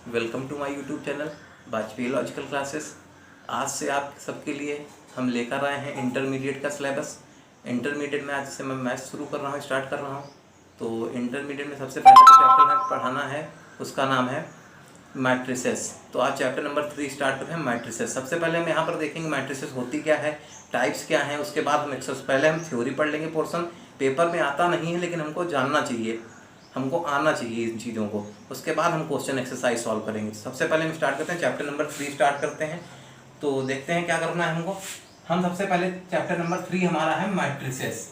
Welcome to my YouTube channel Vajpayee logical classes. आज से आप सबके लिए हम लेकर आए हैं इंटरमीडिएट का सिलेबस। इंटरमीडिएट में आज से मैं मैथ्स शुरू कर रहा हूँ, स्टार्ट कर रहा हूँ। तो इंटरमीडिएट में सबसे पहला जो चैप्टर हमें पढ़ाना है उसका नाम है मैट्रिसेस। तो आज चैप्टर नंबर 3 स्टार्ट करते हैं मैट्रिसेस। सबसे पहले हम यहाँ पर देखेंगे मैट्रिसेस होती क्या है, टाइप्स क्या हैं। उसके बाद हम पहले हम थ्योरी पढ़ लेंगे। पोर्शन पेपर में आता नहीं है लेकिन हमको जानना चाहिए, हमको आना चाहिए इन चीज़ों को। उसके बाद हम क्वेश्चन एक्सरसाइज सॉल्व करेंगे। सबसे पहले हम स्टार्ट करते हैं चैप्टर नंबर 3 स्टार्ट करते हैं। तो देखते हैं क्या करना है हमको। हम सबसे पहले चैप्टर नंबर 3 हमारा है मैट्रिसेस।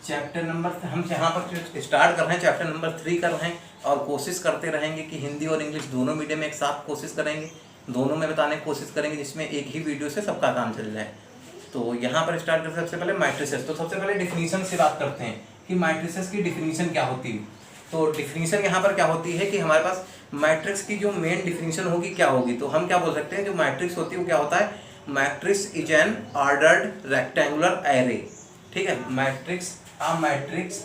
चैप्टर नंबर हम यहाँ पर स्टार्ट कर रहे हैं, चैप्टर नंबर 3 कर रहे हैं और कोशिश करते रहेंगे कि हिंदी और इंग्लिश दोनों मीडियम में एक साथ कोशिश करेंगे, दोनों में बताने की कोशिश करेंगे जिसमें एक ही वीडियो से सबका काम चल जाए। तो यहाँ पर स्टार्ट करते हैं सबसे पहले मैट्रिसेस। तो सबसे पहले डिफिनीशन से बात करते हैं कि मैट्रिसेस की डिफिनीशन क्या होती है। तो डिफिनीशन यहाँ पर क्या होती है कि हमारे पास मैट्रिक्स की जो मेन डिफिनीशन होगी क्या होगी। तो हम क्या बोल सकते हैं, जो मैट्रिक्स होती है वो क्या होता है, matrix is an ordered rectangular array. ठीक है, matrix a matrix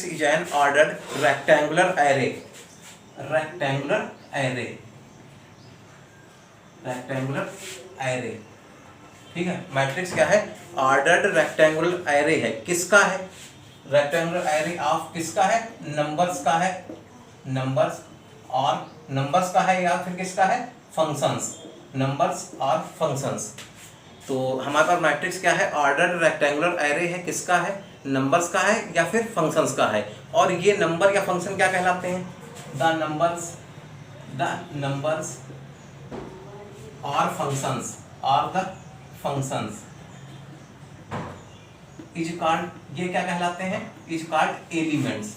is an ordered rectangular array। ठीक है, मैट्रिक्स क्या है, ऑर्डर्ड रेक्टेंगुलर एरे है। किसका है, रेक्टेंगुलर एरे ऑफ किसका है, नंबर्स का है, नंबर्स और नंबर्स का है या फिर किसका है, फंक्शंस, नंबर्स और फंक्शंस। तो हमारे पास मैट्रिक्स क्या है, ऑर्डर्ड रेक्टेंगुलर एरे है। किसका है, नंबर्स का है या फिर फंक्शंस का है। और ये नंबर या फंक्शन क्या कहलाते हैं, द नंबर्स और फंक्शंस इज कॉल्ड, ये क्या कहलाते हैं, इज कॉल्ड एलिमेंट्स।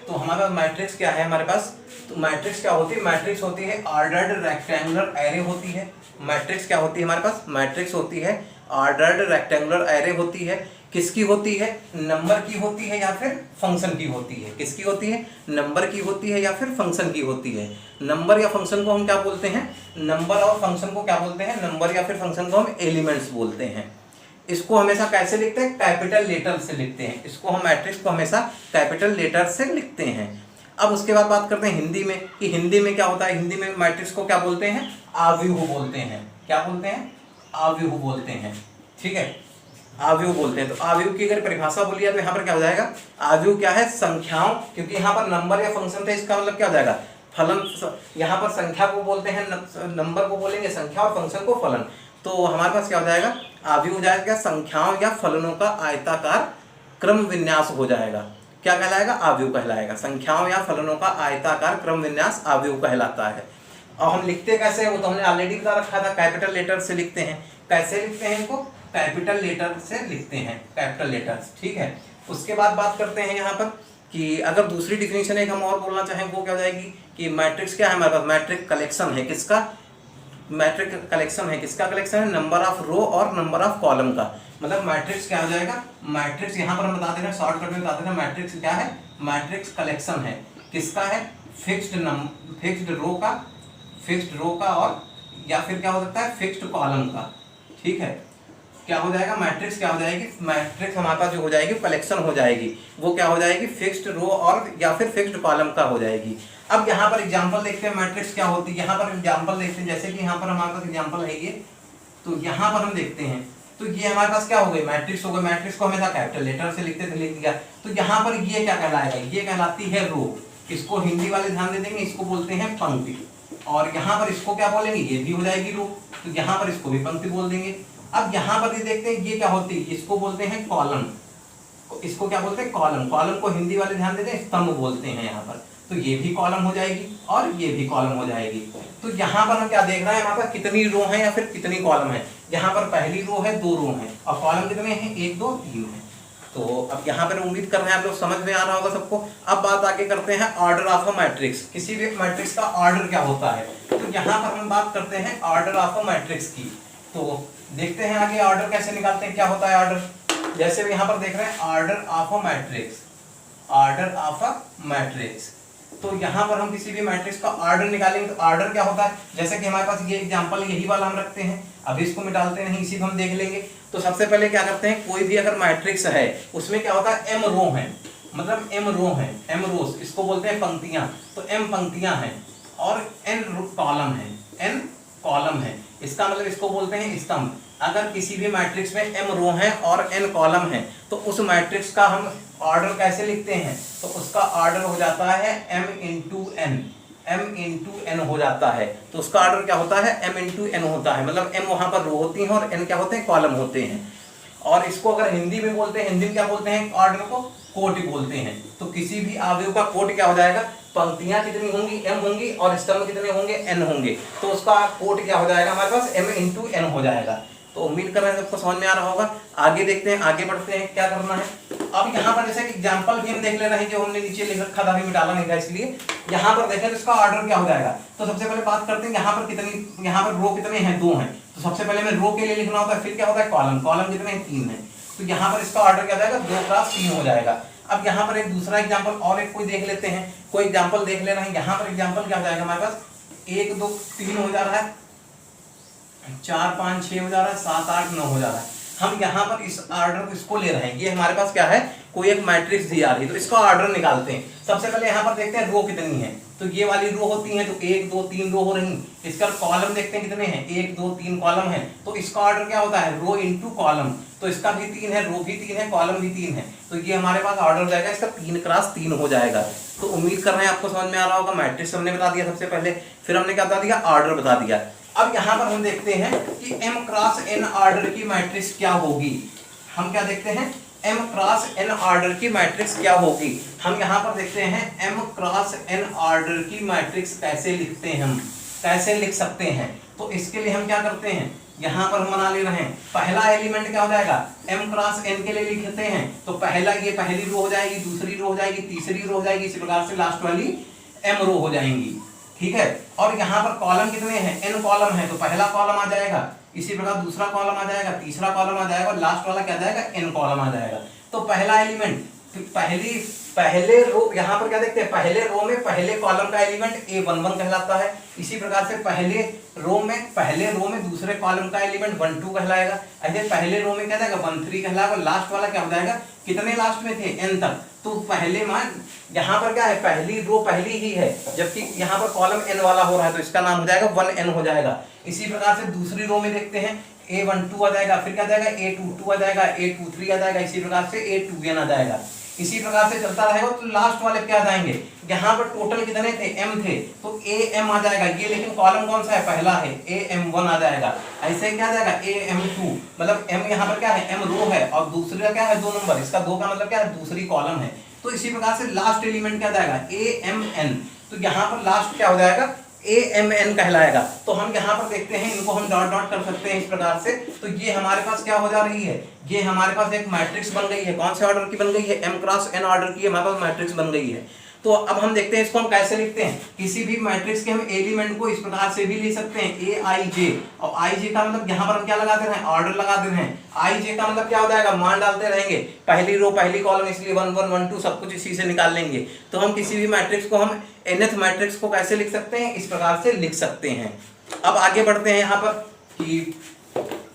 तो हमारा मैट्रिक्स क्या है, हमारे पास तो मैट्रिक्स क्या होती है, मैट्रिक्स होती है ऑर्डर्ड रेक्टेंगुलर एरे होती है। मैट्रिक्स क्या होती है हमारे पास, मैट्रिक्स होती है ऑर्डर्ड रेक्टेंगुलर एरे होती है। किसकी होती है, नंबर की होती है या फिर फंक्शन की होती है। किसकी होती है, नंबर की होती है या फिर फंक्शन की होती है। नंबर या फंक्शन को हम क्या बोलते हैं, नंबर और फंक्शन को क्या बोलते हैं, नंबर या फिर फंक्शन को हम एलिमेंट्स बोलते हैं। इसको हमेशा कैसे लिखते हैं, कैपिटल लेटर से लिखते हैं। इसको हम मैट्रिक्स को हमेशा कैपिटल लेटर से लिखते हैं। अब उसके बाद बात करते हैं हिंदी में कि हिंदी में क्या होता है। हिंदी में मैट्रिक्स को क्या बोलते हैं, आव्यूह बोलते हैं। क्या बोलते हैं, आव्यूह बोलते हैं। ठीक है, आव्यूह बोलते हैं। तो आव्यूह की अगर परिभाषा बोली जाए तो यहाँ पर क्या हो जाएगा, आव्यूह क्या है, संख्याओं, क्योंकि यहाँ पर नंबर या फंक्शन थे, इसका मतलब क्या हो जाएगा, फलन। यहाँ पर संख्या को बोलते हैं, नंबर को बोलेंगे संख्या और फंक्शन को फलन। तो हमारे पास क्या हो जाएगा, आव्यूह हो जाएगा संख्याओं या फलनों का आयताकार क्रम विन्यास हो जाएगा। क्या कहलाएगा, आव्यूह कहलाएगा। संख्याओं या फलनों का आयताकार क्रम विन्यास आव्यूह कहलाता है। और हम लिखते कैसे हैं वो तो हमने ऑलरेडी बता रखा था, कैपिटल लेटर से लिखते हैं। कैसे लिखते हैं इनको, कैपिटल लेटर से लिखते हैं, कैपिटल लेटर्स। ठीक है, उसके बाद बात करते हैं यहाँ पर कि अगर दूसरी डिफिनीशन एक हम और बोलना चाहें वो क्या हो जाएगी कि मैट्रिक्स क्या है हमारे पास, मैट्रिक कलेक्शन है। किसका, मैट्रिक कलेक्शन है। किसका कलेक्शन है, नंबर ऑफ रो और नंबर ऑफ कॉलम का। मतलब मैट्रिक्स क्या हो जाएगा, मैट्रिक्स यहाँ पर हम बता देना, शॉर्टकट में बता देना, मैट्रिक्स क्या है, मैट्रिक्स कलेक्शन है। किसका है, फिक्स्ड रो का और या फिर क्या हो सकता है, फिक्स्ड कॉलम का। ठीक है, क्या हो जाएगा, मैट्रिक्स क्या हो जाएगी, मैट्रिक्स हमारे पास जो हो जाएगी कलेक्शन हो जाएगी, वो क्या हो जाएगी, फिक्स्ड रो और या फिर फिक्स्ड कॉलम का हो जाएगी। अब यहाँ पर एग्जांपल देखते हैं मैट्रिक्स क्या होती है। यहाँ पर एग्जांपल देखते हैं, जैसे कि यहाँ पर हमारे पास एग्जांपल है ये। तो यहाँ पर हम देखते हैं, तो ये हमारे पास क्या हो गई, मैट्रिक्स हो गई। मैट्रिक्स को हमेशा कैपिटल लेटर से लिखते थे, लिख दिया। तो यहाँ पर ये क्या कहलाएगा, ये कहलाती है रो। इसको हिंदी वाले ध्यान दे देंगे, इसको बोलते हैं पंक्ति। और यहाँ पर इसको क्या बोलेंगे, ये भी हो जाएगी रो। तो यहाँ पर इसको भी पंक्ति बोल देंगे। अब यहाँ पर ये देखते हैं, ये क्या होती है, इसको बोलते हैं कॉलम। इसको क्या बोलते हैं, कॉलम। कॉलम को हिंदी वाले ध्यान देते हैं, स्तंभ बोलते हैं यहाँ पर। तो ये भी कॉलम हो जाएगी और ये भी कॉलम हो जाएगी। तो यहाँ पर हम क्या देख रहे हैं, यहाँ पर कितनी रो है या फिर कितनी कॉलम है। यहाँ पर पहली रो है, 2 रो है और कॉलम कितने हैं, 1 2 3 है। तो अब यहाँ पर उम्मीद कर रहे हैं आप लोग समझ में आ रहा होगा सबको। अब बात आगे करते हैं ऑर्डर ऑफ अ मैट्रिक्स। किसी भी मैट्रिक्स का ऑर्डर क्या होता है, तो यहाँ पर हम बात करते हैं ऑर्डर ऑफ अ मैट्रिक्स की। तो देखते हैं आगे ऑर्डर कैसे निकालते हैं, क्या होता है ऑर्डर। जैसे यहाँ पर देख रहे हैं order of a matrix, order of a matrix. तो यहाँ पर हम किसी भी मैट्रिक्स का ऑर्डर निकालेंगे तो ऑर्डर क्या होता है, जैसे कि हमारे पास ये एग्जांपल यही वाला हम रखते हैं, अभी इसको मिटाते नहीं, इसी को हम देख लेंगे। तो सबसे पहले क्या करते हैं, कोई भी अगर मैट्रिक्स है उसमें क्या होता है, एम रो है, मतलब एम रो है, एम रोज इसको बोलते हैं पंक्तियां, तो एम पंक्तियां हैं और एन कॉलम है, एन कॉलम है, इसका मतलब इसको बोलते हैं स्तंभ। अगर किसी भी मैट्रिक्स में एम रो है और एन कॉलम है तो उस मैट्रिक्स का हम ऑर्डर कैसे लिखते हैं, तो उसका ऑर्डर हो जाता है m into N, m into N हो जाता है। तो उसका ऑर्डर क्या होता है, m इंटू एन होता है, मतलब m वहां पर रो होती है और n क्या होते हैं, कॉलम होते हैं। और इसको अगर हिंदी में बोलते हैं, हिंदी में क्या बोलते हैं, ऑर्डर को कोटि बोलते हैं। तो किसी भी अवयव का कोटि क्या हो जाएगा, पंक्तियां कितनी होंगी, m होंगी और स्तंभ कितने होंगे, n होंगे, तो उसका कोटि क्या हो जाएगा हमारे पास, m इंटू एन हो जाएगा। तो उम्मीद कर रहे हैं सबको समझ में आ रहा होगा। आगे देखते हैं, आगे बढ़ते हैं, क्या करना है। अब यहाँ पर जैसे कि एग्जांपल भी हम देख ले रहे हैं, जो हमने नीचे लिख रखा था, अभी मिटाना नहीं था, इसलिए यहाँ पर देखें तो इसका ऑर्डर क्या हो जाएगा। तो सबसे पहले बात करते हैं यहाँ पर कितनी, यहाँ पर रो कितने हैं, 2 हैं। तो सबसे पहले हमें रो के लिए लिखना होता है, फिर क्या होता है कॉलम, कॉलम कितने हैं, 3 है। तो यहाँ पर इसका ऑर्डर क्या हो जाएगा, 2 क्रॉस 3 हो जाएगा। अब यहाँ पर एक दूसरा एग्जाम्पल और एक कोई देख लेते हैं, कोई एग्जाम्पल देख ले रहे हैं। यहाँ पर एग्जाम्पल क्या हो जाएगा हमारे पास, 1 2 3 हो जा रहा है, 4 5 6 हो जा रहा है, 7 8 9 हो जा रहा है। हम यहाँ पर इस ऑर्डर को इसको ले रहे हैं, ये हमारे पास क्या है, कोई एक मैट्रिक्स दी आ रही है, तो इसका ऑर्डर निकालते हैं। सबसे पहले यहाँ पर देखते हैं रो कितनी है, तो ये वाली रो होती है, तो 1 2 3 रो हो रही। इसका कॉलम देखते हैं कितने हैं, 1 2 3 कॉलम है, तो इसका ऑर्डर क्या होता है, रो इंटू कॉलम। तो इसका भी 3 है, रो भी 3 है, कॉलम भी 3 है, तो ये हमारे पास ऑर्डर हो जाएगा, इसका 3 क्रॉस 3 हो जाएगा। तो उम्मीद कर रहे हैं आपको समझ में आ रहा होगा। मैट्रिक्स हमने बता दिया सबसे पहले, फिर हमने क्या बता दिया, ऑर्डर बता दिया। अब यहाँ पर हम देखते हैं कि m क्रॉस n ऑर्डर की मैट्रिक्स क्या होगी। हम क्या देखते हैं, m क्रॉस n ऑर्डर की मैट्रिक्स क्या होगी। हम यहाँ पर देखते हैं m क्रॉस n ऑर्डर की मैट्रिक्स कैसे लिखते हैं, हम कैसे लिख सकते हैं। तो इसके लिए हम क्या करते हैं, यहाँ पर हम बना ले रहे हैं, पहला एलिमेंट क्या हो जाएगा, m क्रॉस n के लिए लिखते हैं, तो पहला ये पहली रो हो जाएगी, दूसरी रो हो जाएगी, तीसरी रो हो जाएगी, इसी प्रकार से लास्ट वाली m रो हो जाएंगी, ठीक है। और यहाँ पर कॉलम कितने हैं, n कॉलम है, तो पहला कॉलम आ जाएगा, इसी प्रकार दूसरा कॉलम आ जाएगा, तीसरा कॉलम आ जाएगा और लास्ट वाला क्या आ जाएगा, n कॉलम आ जाएगा। तो पहला एलिमेंट, पहले रो, यहाँ पर क्या देखते हैं, पहले रो में पहले कॉलम का एलिमेंट a11 कहलाता है। इसी प्रकार से पहले रो में दूसरे कॉलम का एलिमेंट 12 कहलाएगा। ऐसे पहले रो में क्या जाएगा, 13 कहलाएगा, लास्ट वाला क्या हो जाएगा, कितने लास्ट में थे, n तक। तो पहले मान यहाँ पर क्या है, पहली रो पहली ही है, जबकि यहाँ पर कॉलम n वाला हो रहा है, तो इसका नाम हो जाएगा 1n हो जाएगा। इसी प्रकार से दूसरी रो में देखते हैं, a12 आ जाएगा, फिर क्या जाएगा, a22 आ जाएगा, a23 आ जाएगा, इसी प्रकार से a2n आ जाएगा। इसी प्रकार से चलता रहेगा। तो लास्ट वाले क्या जाएंगे, यहाँ पर टोटल कितने थे, m थे, तो am आ जाएगा ये, लेकिन कॉलम कौन सा है, पहला है, am1 आ जाएगा। ऐसे क्या आ जाएगा, am2, मतलब m यहाँ पर क्या है, m रो है और दूसरा क्या है, 2 नंबर, इसका 2 का मतलब क्या है, दूसरी कॉलम है। तो इसी प्रकार से लास्ट एलिमेंट क्या जाएगा, amn, तो यहाँ पर लास्ट क्या हो जाएगा, amn कहलाएगा। तो हम यहाँ पर देखते हैं, इनको हम डॉट डॉट कर सकते हैं इस प्रकार से। तो ये हमारे पास क्या हो जा रही है, ये हमारे पास एक मैट्रिक्स बन गई है। कौन से ऑर्डर की बन गई है, m क्रॉस n ऑर्डर की हमारे पास मैट्रिक्स बन गई है। तो अब हम देखते हैं इसको हम कैसे लिखते हैं। किसी भी मैट्रिक्स के हम एलिमेंट को इस प्रकार से भी लिख सकते हैं, aij, और aij का मतलब यहाँ पर हम क्या लगाते हैं, ऑर्डर लगाते हैं। aij का मतलब क्या हो जाएगा, मान डालते रहेंगे, पहली रो पहली कॉलम, इसलिए 1 1 1 2 सब कुछ इसी से निकाल लेंगे। तो हम किसी भी मैट्रिक्स को, हम nth मैट्रिक्स को कैसे लिख सकते हैं, इस प्रकार से लिख सकते हैं। अब आगे बढ़ते हैं यहाँ पर कि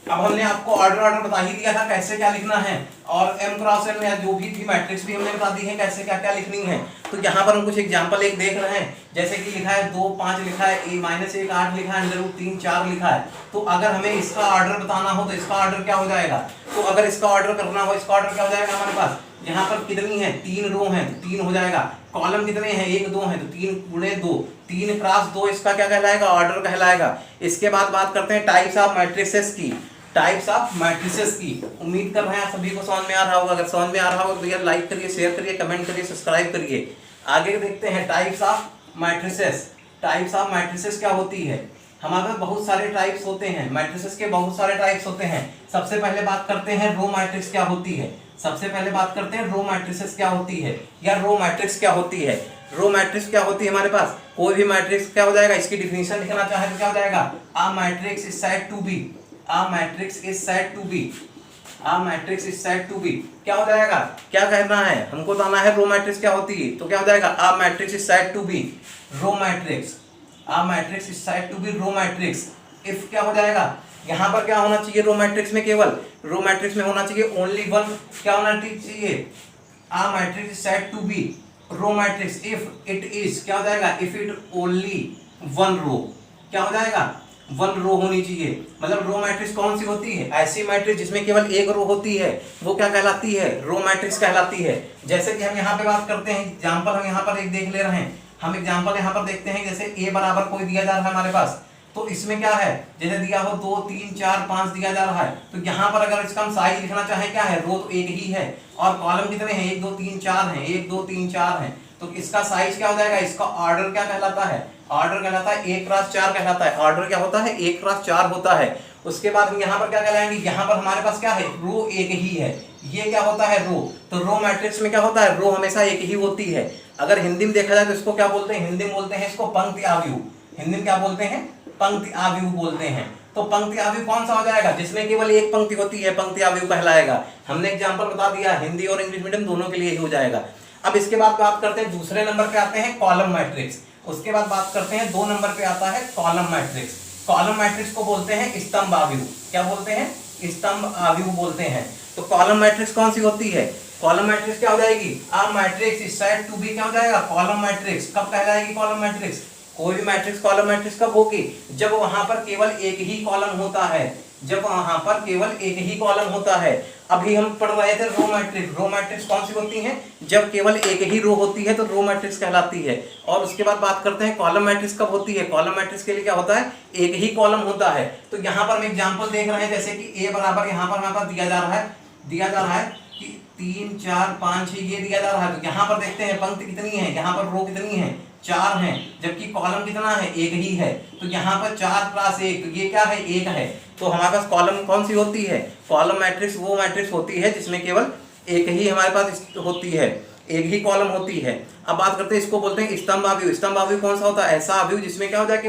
अब हमने आपको ऑर्डर बता ही दिया था कैसे क्या लिखना है, और m क्रॉस n या जो भी थी मैट्रिक्स भी हमने बता दी है कैसे क्या क्या लिखनी है। तो यहाँ पर हम कुछ एग्जांपल एक देख रहे हैं, जैसे कि लिखा है 2 5 लिखा है, a -1 8 लिखा है, √3 4 लिखा है। तो अगर हमें इसका ऑर्डर बताना हो तो इसका ऑर्डर क्या हो जाएगा, तो अगर इसका ऑर्डर करना हो, इसका ऑर्डर क्या हो जाएगा हमारे पास, यहाँ पर कितनी है, 3 रो है, तो 3 हो जाएगा। कॉलम कितने हैं, 1 2 है, तो 3 गुणे 2, 3 क्रॉस 2 इसका क्या कहलाएगा, ऑर्डर कहलाएगा। इसके बाद बात करते हैं टाइप्स ऑफ मैट्रिसेस की, टाइप्स ऑफ मैट्रिसेस की। उम्मीद कर रहे हैं सभी को समझ में आ रहा होगा। अगर समझ में आ रहा होगा तो यार लाइक करिए, शेयर करिए, कमेंट करिए, सब्सक्राइब करिए। आगे देखते हैं types of matrices. Types of matrices क्या होती है, हमारे पास बहुत सारे टाइप्स होते हैं, मैट्रिसेस के बहुत सारे टाइप्स होते हैं। सबसे पहले बात करते हैं रो मैट्रिक्स क्या होती है। सबसे पहले बात करते हैं रो मैट्रिसेस क्या होती है, या रो मैट्रिक्स क्या होती है। रो मैट्रिक्स क्या होती है, हमारे पास कोई भी मैट्रिक्स क्या हो जाएगा, इसकी डिफिनीशन लिखना चाहे तो क्या हो जाएगा, a matrix is said to be, a matrix is said to be, a matrix is said to be, क्या हो जाएगा, क्या कहना है हमको, तो आना है रो मैट्रिक्स क्या होती है, तो क्या हो जाएगा, a matrix is said to be row matrix, a matrix is said to be row matrix if क्या हो जाएगा, यहाँ पर क्या होना चाहिए रो मैट्रिक्स में, केवल रो मैट्रिक्स में होना चाहिए ओनली वन, क्या होना चाहिए, a matrix is said to be row matrix if it is, क्या हो जाएगा, if it only one row, क्या हो जाएगा, वन रो होनी चाहिए। मतलब रो मैट्रिक्स कौन सी होती है, ऐसी मैट्रिक्स जिसमें केवल एक रो होती है, वो क्या कहलाती है, रो मैट्रिक्स कहलाती है। जैसे कि हम यहाँ पे बात करते हैं एग्जांपल, हम यहाँ पर एक देख ले रहे हैं, हम एग्जांपल यहाँ पर देखते हैं, जैसे a बराबर कोई दिया जा रहा है हमारे पास, तो इसमें क्या है, जैसे दिया हो 2 3 4 5 दिया जा रहा है, तो यहाँ पर अगर इसका हम साइज लिखना चाहें, क्या है, रो तो एक ही है और कॉलम कितने हैं, 1 2 3 4 हैं, 1 2 3 4 हैं, तो इसका साइज क्या हो जाएगा, इसका ऑर्डर क्या कहलाता है, ऑर्डर कहलाता है 1 क्रॉस 4 कहलाता है, ऑर्डर क्या होता है 1 क्रॉस 4 होता है। उसके बाद हम यहाँ पर क्या कहलाएंगे, यहाँ पर हमारे पास क्या है, रो एक ही है, ये क्या होता है रो, तो रो मैट्रिक्स में क्या होता है, रो हमेशा एक ही होती है। अगर हिंदी में देखा जाए तो इसको क्या बोलते हैं, हिंदी में बोलते हैं इसको पंक्ति आव्यूह, हिंदी में क्या बोलते हैं, पंक्ति आव्यूह बोलते हैं। तो पंक्ति आव्यूह कौन सा हो जाएगा, जिसमें केवल एक पंक्ति होती है, पंक्ति आव्यूह कहलाएगा। हमने एग्जांपल बता दिया, हिंदी और इंग्लिश मीडियम दोनों के लिए ही हो जाएगा। अब इसके बाद बात करते हैं, दूसरे नंबर पे आते हैं कॉलम मैट्रिक्स, उसके बाद बात करते हैं 2 नंबर पे आता है कॉलम मैट्रिक्स। कॉलम मैट्रिक्स को बोलते हैं स्तंभ आव्यूह, क्या बोलते हैं, स्तंभ आव्यूह बोलते हैं। तो कॉलम मैट्रिक्स कौन सी होती है, कॉलम मैट्रिक्स क्या हो जाएगी, a matrix is said to be, क्या हो जाएगा, कॉलम मैट्रिक्स। कब कहलाएगी कॉलम मैट्रिक्स, कोई भी मैट्रिक्स कॉलम मैट्रिक्स कब होगी, जब वहां पर केवल एक ही कॉलम होता है, जब वहां पर केवल एक ही कॉलम होता है। अभी हम पढ़ रहे थे रो मैट्रिक्स, रो मैट्रिक्स कौन सी होती हैं, जब केवल एक ही रो होती है तो रो मैट्रिक्स कहलाती है। और उसके बाद बात करते हैं कॉलम मैट्रिक्स कब होती है, कॉलम मैट्रिक्स के लिए क्या होता है, एक ही कॉलम होता है। तो यहाँ पर हम एग्जांपल देख रहे हैं, जैसे कि a बराबर यहाँ पर हमारे पास दिया जा रहा है कि 3 4 5 6 ये दिया जा रहा है। तो यहाँ पर देखते हैं पंक्ति कितनी है, यहाँ पर रो कितनी है, 4 हैं, जबकि कॉलम कितना है, एक ही है। तो यहाँ पर 4 + 1, तो ये क्या है, 1 है। तो हमारे पास कॉलम कौन सी होती है, कॉलम मैट्रिक्स वो मैट्रिक्स होती है जिसमें केवल एक ही हमारे पास होती है, एक ही कॉलम होती है। अब बात करते हैं, इसको बोलते हैं स्तंभ आव्यूह। स्तंभ आव्यूह कौन सा होता है, ऐसा आव्यूह जिसमें क्या होता है,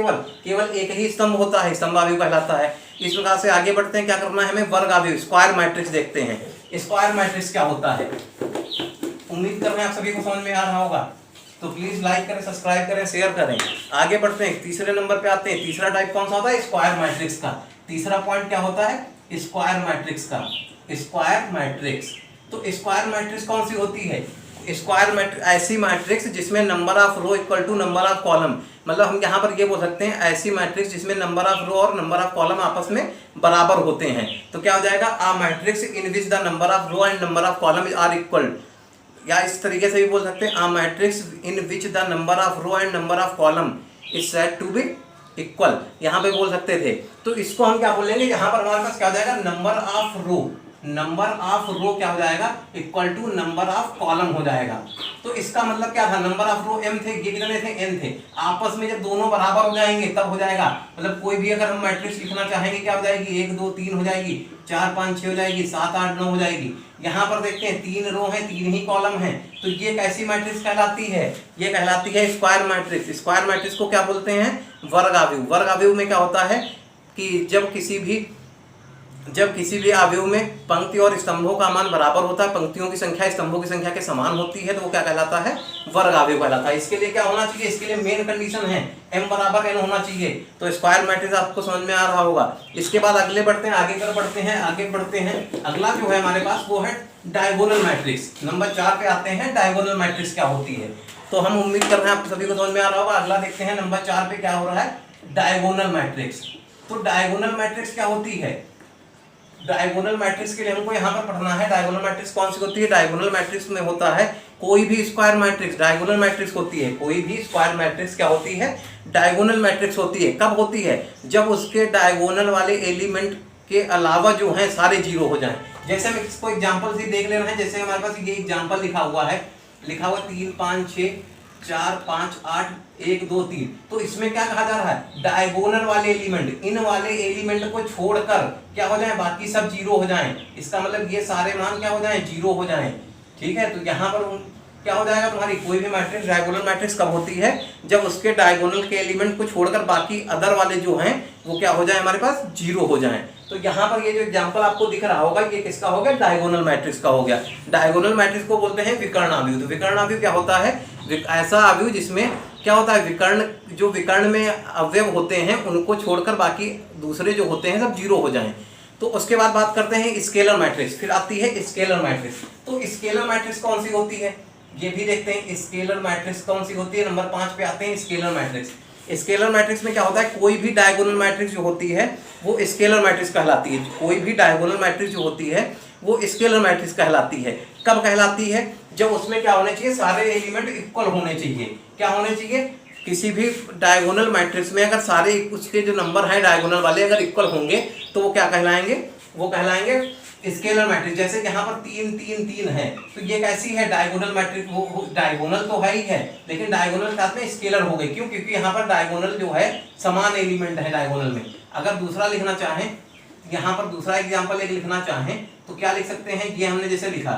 केवल एक ही स्तंभ होता है, स्तंभ आव्यूह कहलाता है। इस प्रकार से आगे बढ़ते हैं, क्या करना है हमें, वर्ग आव्यूह, स्क्वायर मैट्रिक्स देखते हैं। स्क्वायर मैट्रिक्स क्या होता है, उम्मीद कर रहे हैं आप सभी को समझ में आ रहा होगा, तो प्लीज लाइक करें, सब्सक्राइब करें, शेयर करें। आगे बढ़ते हैं, तीसरे नंबर पे आते हैं। तीसरा टाइप कौन सा होता है, स्क्वायर मैट्रिक्स का। तीसरा पॉइंट क्या होता है, स्क्वायर मैट्रिक्स का, स्क्वायर मैट्रिक्स। तो स्क्वायर मैट्रिक्स कौन सी होती है, स्क्वायर मैट्रिक्स ऐसी मैट्रिक्स जिसमें number of row equal to number of column, मतलब हम यहाँ पर ये बोल सकते हैं ऐसी मैट्रिक्स जिसमें नंबर ऑफ रो और नंबर ऑफ कॉलम आपस में बराबर होते हैं। तो क्या हो जाएगा, a matrix in which the number of row and number of column are equal, या इस तरीके से भी बोल सकते हैं, a matrix in which the number of row and number of column is said to be equal, यहाँ पे बोल सकते थे। तो इसको हम क्या बोलेंगे, यहाँ पर हमारे पास क्या हो जाएगा, नंबर ऑफ रो क्या हो जाएगा, equal to number of column हो जाएगा। तो इसका मतलब क्या था, नंबर ऑफ रो m थे, ये कितने थे, n थे। आपस में जब दोनों बराबर हो जाएंगे तब हो जाएगा, मतलब कोई भी अगर हम मैट्रिक्स लिखना चाहेंगे, क्या हो जाएगी, 1 2 3 हो जाएगी, 4 5 6 हो जाएगी, 7 8 9 हो जाएगी। यहाँ पर देखते हैं 3 रो हैं, 3 ही कॉलम हैं, तो ये कैसी मैट्रिक्स कहलाती है, ये कहलाती है स्क्वायर मैट्रिक्स। स्क्वायर मैट्रिक्स को क्या बोलते हैं, वर्ग आव्यूह। वर्ग आव्यूह में क्या होता है कि जब किसी भी आव्यूह में पंक्ति और स्तंभों का मान बराबर होता है, पंक्तियों की संख्या स्तंभों की संख्या के समान होती है, तो वो क्या कहलाता है, वर्ग आव्यूह कहलाता है। इसके लिए क्या होना चाहिए, इसके लिए मेन कंडीशन है m बराबर n होना चाहिए। तो स्क्वायर मैट्रिक्स आपको समझ में आ रहा होगा। इसके बाद आगे बढ़ते हैं। अगला जो है हमारे पास वो है डायगोनल मैट्रिक्स। नंबर 4 पे आते हैं, डायगोनल मैट्रिक्स क्या होती है। तो हम उम्मीद कर रहे हैं आप सभी को समझ में आ रहा होगा। अगला देखते हैं, नंबर 4 पे क्या हो रहा है, डायगोनल मैट्रिक्स। तो डायगोनल मैट्रिक्स क्या होती है, डायगोनल मैट्रिक्स के लिए हमको यहाँ पर पढ़ना है, डायगोनल मैट्रिक्स कौन सी होती है। डायगोनल मैट्रिक्स में होता है कोई भी स्क्वायर मैट्रिक्स डायगोनल मैट्रिक्स होती है, कोई भी स्क्वायर मैट्रिक्स क्या होती है, डायगोनल मैट्रिक्स होती है। कब होती है, जब उसके डायगोनल वाले एलिमेंट के अलावा जो है सारे जीरो हो जाएं। जैसे हम इसको एग्जांपल से देख ले रहे हैं, जैसे हमारे पास ये एग्जांपल लिखा हुआ 3 5 6 4 5 8 1 2 3। तो इसमें क्या कहा जा रहा है, डायगोनल वाले एलिमेंट, इन वाले एलिमेंट को छोड़कर क्या हो जाए, बाकी सब जीरो हो जाएं। इसका मतलब ये सारे मान क्या हो जाएं, जीरो हो जाएं। ठीक है, तो यहाँ पर क्या हो जाएगा तुम्हारी कोई भी मैट्रिक्स डायगोनल मैट्रिक्स कब होती है, जब उसके डायगोनल के एलिमेंट को छोड़कर बाकी अदर वाले जो हैं वो क्या हो जाए हमारे पास जीरो हो जाएं। तो यहाँ पर ये जो एग्जांपल आपको दिख रहा होगा ये किसका हो गया, डायगोनल मैट्रिक्स का हो गया। डायगोनल मैट्रिक्स को बोलते हैं विकर्ण आव्यूह। तो विकर्ण आव्यूह क्या होता है, ऐसा आव्यूह जिसमें क्या होता है विकर्ण, जो विकर्ण में अवयव होते हैं उनको छोड़कर बाकी दूसरे जो होते हैं सब जीरो हो जाएं। तो उसके बाद बात करते हैं स्केलर मैट्रिक्स, फिर आती है स्केलर मैट्रिक्स। तो स्केलर मैट्रिक्स कौन सी होती है ये भी देखते हैं, स्केलर मैट्रिक्स कौन सी होती है। नंबर 5 पे आते हैं स्केलर मैट्रिक्स। स्केलर मैट्रिक्स में क्या होता है, कोई भी डायगोनल मैट्रिक्स जो होती है वो स्केलर मैट्रिक्स कहलाती है। कोई भी डायगोनल मैट्रिक्स जो होती है वो स्केलर मैट्रिक्स कहलाती है। कब कहलाती है, जब उसमें क्या होने चाहिए, सारे एलिमेंट इक्वल होने चाहिए। क्या होने चाहिए, किसी भी डायगोनल मैट्रिक्स में अगर सारे उसके जो नंबर हैं डायगोनल वाले अगर इक्वल होंगे तो वो क्या कहलाएंगे, वो कहलाएंगे स्केलर मैट्रिक्स। जैसे कि यहाँ पर 3 3 3 है तो ये कैसी है डायगोनल मैट्रिक्स, वो डायगोनल तो है ही है लेकिन डायगोनल साथ में स्केलर हो गई। क्यों, क्योंकि यहाँ पर डायगोनल जो है समान एलिमेंट है डायगोनल में। अगर दूसरा लिखना चाहें, यहाँ पर दूसरा एग्जाम्पल एक लिखना चाहें तो क्या लिख सकते हैं, ये हमने जैसे लिखा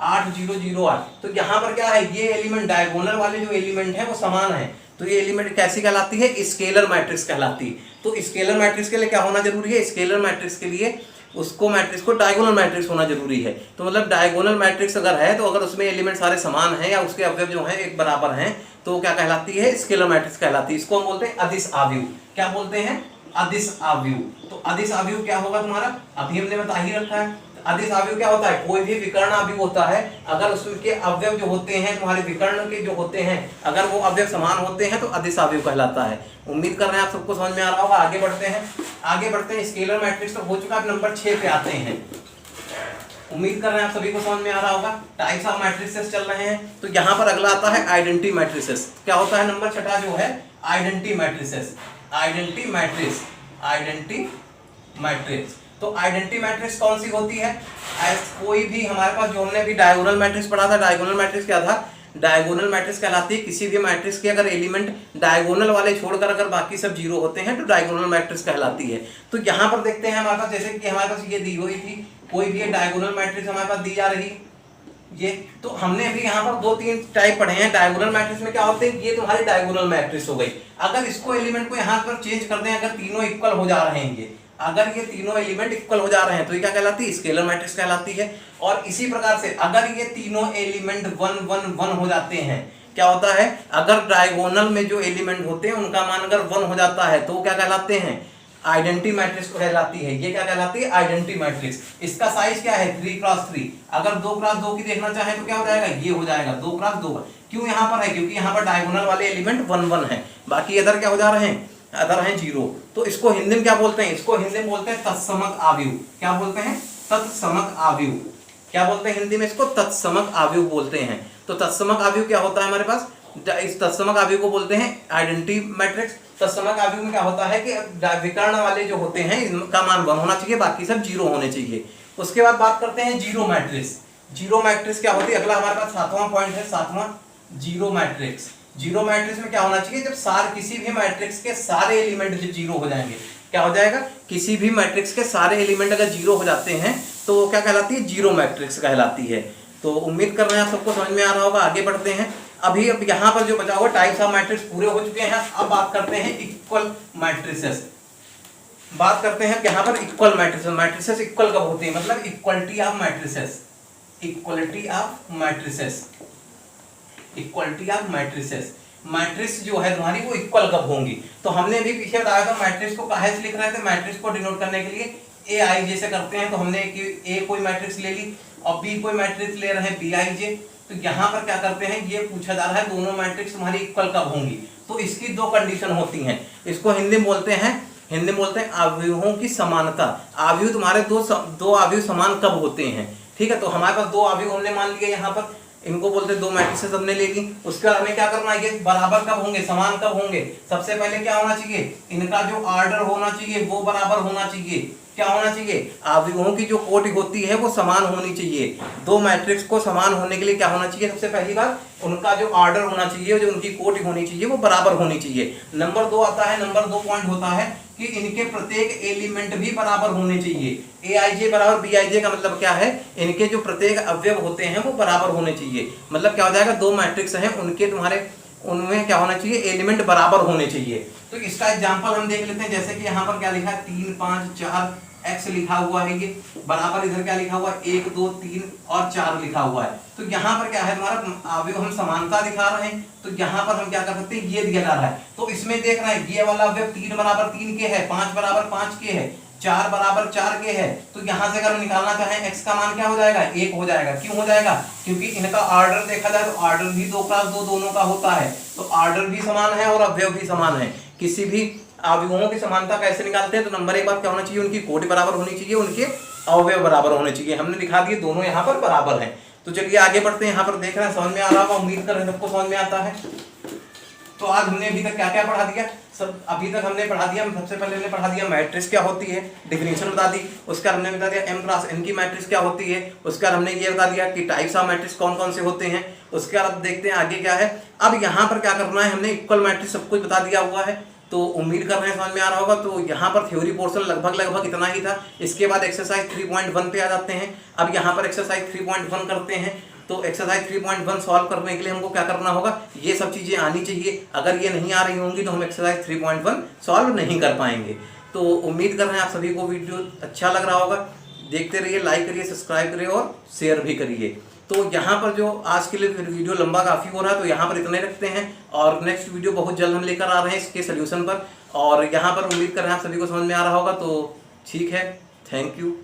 8 0 0 8, तो यहाँ पर क्या है, ये एलिमेंट डायगोनल वाले जो एलिमेंट है वो समान है। तो ये एलिमेंट कैसी कहलाती है, स्केलर मैट्रिक्स कहलाती है। तो स्केलर मैट्रिक्स के लिए क्या होना जरूरी है, स्केलर मैट्रिक्स के लिए उसको मैट्रिक्स को डायगोनल मैट्रिक्स होना जरूरी है। तो मतलब डायगोनल मैट्रिक्स अगर है तो अगर उसमें एलिमेंट सारे समान हैं या उसके अवयव जो हैं एक बराबर हैं तो क्या कहलाती है, स्केलर मैट्रिक्स कहलाती है। इसको हम बोलते हैं अदिश आव्यूह। क्या बोलते हैं, अदिश आव्यूह। तो अदिश आव्यूह क्या होगा तुम्हारा, अभी हमने बता ही रखा है। अदिश आव्यूह क्या होता है, कोई भी विकर्ण आव्यूह होता है अगर उसके अवयव जो होते हैं तुम्हारे विकर्ण के जो होते हैं अगर वो अवयव समान होते हैं तो अदिश आव्यूह कहलाता है। उम्मीद कर रहे हैं आप सबको समझ में आ रहा होगा। आगे बढ़ते हैं स्केलर मैट्रिक्स तो हो चुका है, नंबर 6 पे आते हैं। उम्मीद कर रहे हैं आप सभी को समझ में आ रहा होगा। टाइप्स ऑफ मैट्रिसेस चल रहे हैं तो यहाँ पर अगला आता है आइडेंटिटी मैट्रिसेस। क्या होता है, नंबर 6 जो है आइडेंटिटी मैट्रिसेस। आइडेंटिटी मैट्रिक्स तो आइडेंटिटी मैट्रिक्स कौन सी होती है, कोई भी हमारे पास जो हमने अभी डायगोनल मैट्रिक्स पढ़ा था, डायगोनल मैट्रिक्स क्या था, डायगोनल मैट्रिक्स कहलाती है किसी भी मैट्रिक्स के अगर एलिमेंट डायगोनल वाले छोड़कर अगर बाकी सब जीरो होते हैं तो डायगोनल मैट्रिक्स कहलाती है। तो यहाँ पर देखते हैं हमारे पास, जैसे कि हमारे पास ये दी हुई थी, कोई भी डायगोनल मैट्रिक्स हमारे पास दी जा रही ये, तो हमने अभी यहाँ पर 2-3 टाइप पढ़े हैं। डायगोनल मैट्रिक्स में क्या होते हैं, ये तुम्हारी डायगोनल मैट्रिक्स हो गई। अगर इसको एलिमेंट को यहाँ पर चेंज कर दें, अगर तीनों इक्वल हो जा रहे हैं, अगर ये तीनों एलिमेंट इक्वल हो जा रहे हैं तो ये क्या कहलाती है, स्केलर मैट्रिक्स कहलाती है। और इसी प्रकार से अगर ये तीनों एलिमेंट 1 1 1 हो जाते हैं, क्या होता है, अगर डायगोनल में जो एलिमेंट होते हैं उनका मान अगर 1 हो जाता है तो क्या कहलाते हैं, आइडेंटिटी मैट्रिक्स कहलाती है। ये क्या कहलाती है, आइडेंटिटी मैट्रिक्स। इसका साइज क्या है, 3x3। अगर 2x2 की देखना चाहे तो क्या हो जाएगा, ये हो जाएगा 2x2। क्यों यहाँ पर है, क्योंकि यहाँ पर डायगोनल वाले एलिमेंट 1 1 है, बाकी अदर क्या हो जा रहे हैं, अदर है 0। तो इसको हिंदी में क्या बोलते हैं, इसको हिंदी में बोलते हैं तत्समक आव्यूह। क्या बोलते हैं, तत्समक आव्यूह। क्या बोलते हैं हिंदी में, इसको तत्समक आव्यूह बोलते हैं। तो तत्समक आव्यूह क्या होता है हमारे पास, इस तत्समक आव्यूह को बोलते हैं आइडेंटिटी मैट्रिक्स। तत्समक आव्यूह में क्या होता है कि विकर्ण वाले जो होते हैं इनका मान 1 होना चाहिए, बाकी सब 0 होने चाहिए। उसके बाद बात करते हैं जीरो मैट्रिक्स। जीरो मैट्रिक्स क्या होती है, अगला हमारे पास 7वां पॉइंट है, 7वां जीरो मैट्रिक्स। जीरो मैट्रिक्स में क्या होना चाहिए, जब किसी भी मैट्रिक्स के सारे एलिमेंट जब 0 हो जाएंगे, क्या हो जाएगा, किसी भी मैट्रिक्स के सारे एलिमेंट अगर 0 हो जाते हैं तो वो क्या कहलाती है, जीरो मैट्रिक्स कहलाती है। तो उम्मीद कर रहे हैं आप सबको समझ में आ रहा होगा। आगे बढ़ते हैं। अब यहाँ पर जो बचा हुआ टाइप्स ऑफ मैट्रिक्स पूरे हो चुके हैं। अब बात करते हैं इक्वल मैट्रिसेस। बात करते हैं यहाँ पर इक्वल मैट्रिसेस। मैट्रिसेस इक्वल कब होती है, मतलब equality of matrices. Equality of matrices, equality of matrices. Matrix जो है तुम्हारी वो इक्वल कब होंगी। तो हमने भी पीछे बताया था मैट्रिक्स को काहे से लिख रहे थे, मैट्रिक्स को डिनोट करने के लिए ए आई जैसे करते हैं। तो हमने ए कोई मैट्रिक्स ले ली और बी कोई मैट्रिक्स ले रहे हैं बी आई जे। तो यहाँ पर क्या करते हैं, ये पूछा जा रहा है दोनों मैट्रिक्स तुम्हारी इक्वल कब होंगी। तो इसकी 2 कंडीशन होती हैं। इसको हिंदी में बोलते हैं आव्यूहों की समानता। आव्यूह तुम्हारे दो आव्यूह समान कब होते हैं, ठीक है। तो हमारे पास 2 आव्यूह हमने मान लिए, यहाँ पर इनको बोलते हैं 2 मैट्रिसेस हमने ले ली। उसके बाद हमें क्या करना है, ये बराबर कब होंगे, समान कब होंगे। सबसे पहले क्या होना चाहिए, इनका जो ऑर्डर होना चाहिए वो बराबर होना चाहिए, क्या होना चाहिए, अवयवों की जो कोटि होती है वो समान होनी चाहिए। दो मैट्रिक्स को समान होने के लिए क्या होना चाहिए, सबसे पहली बात उनका जो ऑर्डर होना चाहिए, जो उनकी कोटि होनी चाहिए वो बराबर होनी चाहिए। नंबर 2 आता है, नंबर 2 पॉइंट होता है कि इनके प्रत्येक एलिमेंट भी बराबर होने चाहिए। aij बराबर bij का मतलब क्या है, इनके जो प्रत्येक अवयव होते हैं वो बराबर होने चाहिए। मतलब क्या हो जाएगा, दो मैट्रिक्स हैं उनके तुम्हारे उनमें क्या होना चाहिए, एलिमेंट बराबर होने चाहिए। तो इसका एग्जांपल हम देख लेते हैं, जैसे कि यहाँ पर क्या लिखा है 3 5 4 x लिखा हुआ है, ये बराबर इधर क्या लिखा हुआ है 1 2 3 और 4 लिखा हुआ है। तो यहाँ पर क्या है हमारा अवयव हम समानता दिखा रहे हैं, तो यहाँ पर हम क्या कर सकते हैं, ये दिया जा रहा है तो इसमें देख रहे हैं ये वाला अवयव 3 बराबर 3 के है, 5 बराबर 5 के है, 4 बराबर 4 के है। तो यहाँ से अगर हम निकालना चाहें x का मान क्या हो जाएगा, 1 हो जाएगा। क्यों हो जाएगा, क्योंकि इनका ऑर्डर देखा जाए तो ऑर्डर भी 2 × 2 दोनों का होता है, तो ऑर्डर भी समान है और अवयव भी समान है। किसी भी अवयवों की समानता कैसे निकालते हैं, तो नंबर 1 बात क्या होना चाहिए, उनकी कोटि बराबर होनी चाहिए, उनके अवयव बराबर होने चाहिए। हमने दिखा दिए दोनों यहाँ पर बराबर हैं। तो चलिए आगे बढ़ते हैं, यहाँ पर देख रहे हैं समझ में आ रहा होगा, उम्मीद कर रहे हैं सबको समझ में आता है। तो आज हमने अभी तक क्या क्या पढ़ा दिया, सब अभी तक हमने पढ़ा दिया। सबसे पहले हमने पढ़ा दिया मैट्रिक्स क्या होती है, डेफिनेशन बता दी। उसका हमने बता दिया m × n की मैट्रिक्स क्या होती है। उसका हमने ये बता दिया कि टाइप्स ऑफ मैट्रिक्स कौन कौन से होते हैं। उसके बाद देखते हैं आगे क्या है। अब यहाँ पर क्या करना है, हमने इक्वल मैट्रिक्स सब कुछ बता दिया हुआ है, तो उम्मीद कर रहे हैं समझ में आ रहा होगा। तो यहाँ पर थ्योरी पोर्शन लगभग इतना ही था। इसके बाद एक्सरसाइज 3.1 पे आ जाते हैं। अब यहाँ पर एक्सरसाइज 3.1 करते हैं। तो एक्सरसाइज 3.1 सॉल्व करने के लिए हमको क्या करना होगा, ये सब चीज़ें आनी चाहिए। अगर ये नहीं आ रही होंगी तो हम एक्सरसाइज 3.1 सॉल्व नहीं कर पाएंगे। तो उम्मीद कर रहे हैं आप सभी को वीडियो अच्छा लग रहा होगा। देखते रहिए, लाइक करिए, सब्सक्राइब करिए और शेयर भी करिए। तो यहाँ पर जो आज के लिए वीडियो लंबा काफ़ी हो रहा है, तो यहाँ पर इतने रखते हैं और नेक्स्ट वीडियो बहुत जल्द हम लेकर आ रहे हैं इसके सोल्यूशन पर। और यहाँ पर उम्मीद कर रहे हैं आप सभी को समझ में आ रहा होगा। तो ठीक है, थैंक यू।